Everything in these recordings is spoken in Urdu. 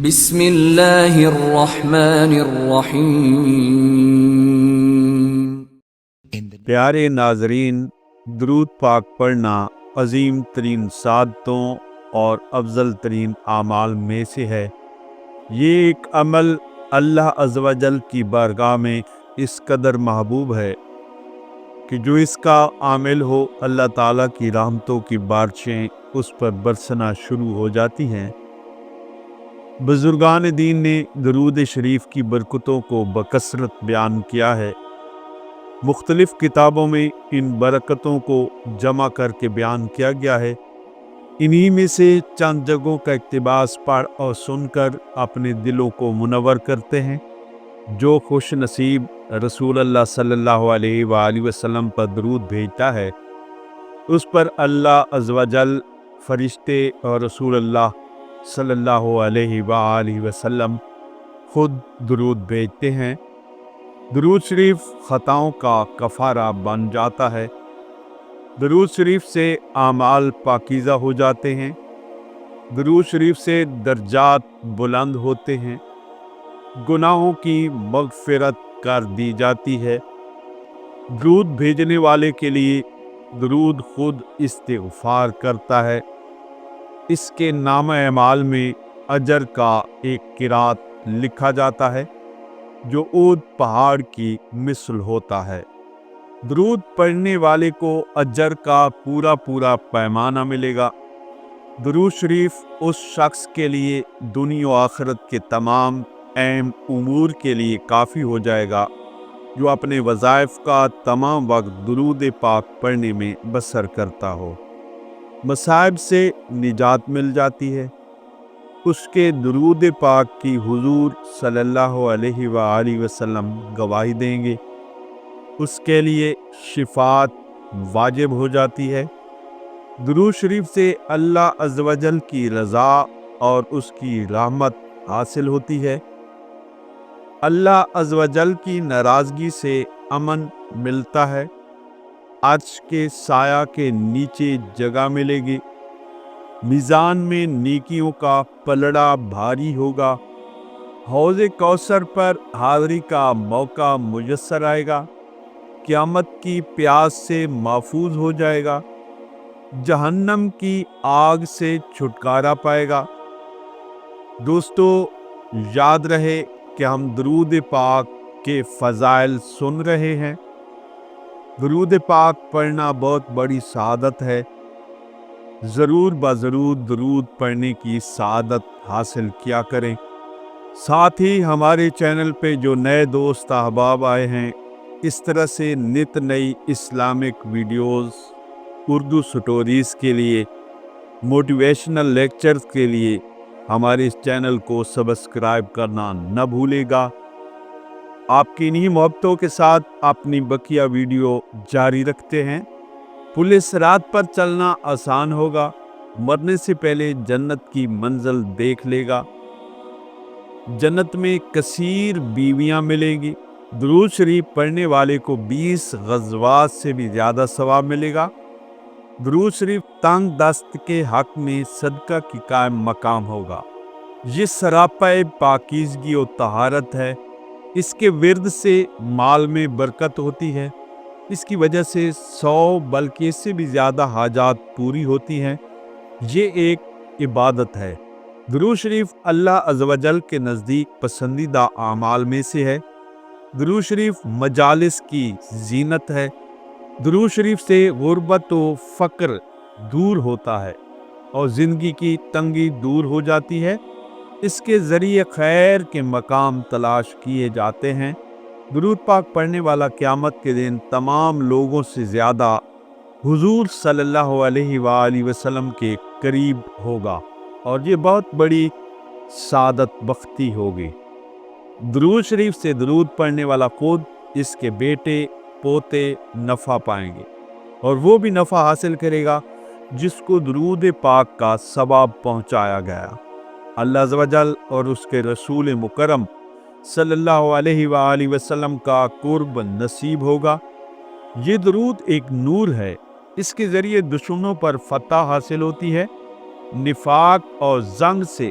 بسم اللہ الرحمن الرحیم۔ پیارے ناظرین، درود پاک پڑھنا عظیم ترین سعادتوں اور افضل ترین اعمال میں سے ہے۔ یہ ایک عمل اللہ عز و جل کی بارگاہ میں اس قدر محبوب ہے کہ جو اس کا عامل ہو، اللہ تعالیٰ کی رحمتوں کی بارشیں اس پر برسنا شروع ہو جاتی ہیں۔ بزرگان دین نے درود شریف کی برکتوں کو بکثرت بیان کیا ہے۔ مختلف کتابوں میں ان برکتوں کو جمع کر کے بیان کیا گیا ہے۔ انہی میں سے چند جگہوں کا اقتباس پڑھ اور سن کر اپنے دلوں کو منور کرتے ہیں۔ جو خوش نصیب رسول اللہ صلی اللہ علیہ وآلہ وسلم پر درود بھیجتا ہے، اس پر اللہ عز و جل، فرشتے اور رسول اللہ صلی اللہ علیہ وآلہ وسلم خود درود بھیجتے ہیں۔ درود شریف خطاؤں کا کفارہ بن جاتا ہے۔ درود شریف سے اعمال پاکیزہ ہو جاتے ہیں۔ درود شریف سے درجات بلند ہوتے ہیں۔ گناہوں کی مغفرت کر دی جاتی ہے۔ درود بھیجنے والے کے لیے درود خود استغفار کرتا ہے۔ اس کے نامہ اعمال میں اجر کا ایک قرات لکھا جاتا ہے جو اود پہاڑ کی مثل ہوتا ہے۔ درود پڑھنے والے کو اجر کا پورا پیمانہ ملے گا۔ درود شریف اس شخص کے لیے دنیا و آخرت کے تمام اہم امور کے لیے کافی ہو جائے گا جو اپنے وظائف کا تمام وقت درود پاک پڑھنے میں بسر کرتا ہو۔ مصائب سے نجات مل جاتی ہے۔ اس کے درود پاک کی حضور صلی اللہ علیہ وآلہ وسلم گواہی دیں گے۔ اس کے لیے شفاعت واجب ہو جاتی ہے۔ درود شریف سے اللہ عز و جل کی رضا اور اس کی رحمت حاصل ہوتی ہے۔ اللہ عز و جل کی ناراضگی سے امن ملتا ہے۔ عرش کے سایہ کے نیچے جگہ ملے گی۔ میزان میں نیکیوں کا پلڑا بھاری ہوگا۔ حوض کوثر پر حاضری کا موقع میسر آئے گا۔ قیامت کی پیاس سے محفوظ ہو جائے گا۔ جہنم کی آگ سے چھٹکارا پائے گا۔ دوستو، یاد رہے کہ ہم درود پاک کے فضائل سن رہے ہیں۔ درود پاک پڑھنا بہت بڑی سعادت ہے۔ ضرور درود پڑھنے کی سعادت حاصل کیا کریں۔ ساتھ ہی ہمارے چینل پہ جو نئے دوست احباب آئے ہیں، اس طرح سے نت نئی اسلامک ویڈیوز، اردو سٹوریز کے لیے، موٹیویشنل لیکچرز کے لیے ہمارے اس چینل کو سبسکرائب کرنا نہ بھولے گا۔ آپ کی انہی محبتوں کے ساتھ اپنی بقیہ ویڈیو جاری رکھتے ہیں۔ پل صراط پر چلنا آسان ہوگا۔ مرنے سے پہلے جنت کی منزل دیکھ لے گا۔ جنت میں کثیر بیویاں ملیں گی۔ درود شریف پڑھنے والے کو 20 غزوات سے بھی زیادہ ثواب ملے گا۔ درود شریف تنگ دست کے حق میں صدقہ کی قائم مقام ہوگا۔ یہ سراپا پاکیزگی و طہارت ہے۔ اس کے ورد سے مال میں برکت ہوتی ہے۔ اس کی وجہ سے 100 بلکہ اس سے بھی زیادہ حاجات پوری ہوتی ہیں۔ یہ ایک عبادت ہے۔ درود شریف اللہ عز و جل کے نزدیک پسندیدہ اعمال میں سے ہے۔ درود شریف مجالس کی زینت ہے۔ درود شریف سے غربت و فقر دور ہوتا ہے اور زندگی کی تنگی دور ہو جاتی ہے۔ اس کے ذریعے خیر کے مقام تلاش کیے جاتے ہیں۔ درود پاک پڑھنے والا قیامت کے دن تمام لوگوں سے زیادہ حضور صلی اللہ علیہ وآلہ وسلم کے قریب ہوگا اور یہ بہت بڑی سعادت بختی ہوگی۔ درود شریف سے درود پڑھنے والا خود، اس کے بیٹے پوتے نفع پائیں گے اور وہ بھی نفع حاصل کرے گا جس کو درود پاک کا ثواب پہنچایا گیا۔ اللہ عز و جل اور اس کے رسول مکرم صلی اللہ علیہ وآلہ وسلم کا قرب نصیب ہوگا۔ یہ درود ایک نور ہے۔ اس کے ذریعے دشمنوں پر فتح حاصل ہوتی ہے۔ نفاق اور زنگ سے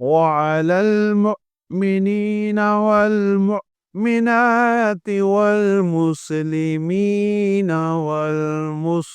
وعلى المؤمنين والمؤمنات والمسلمين والمسلمات।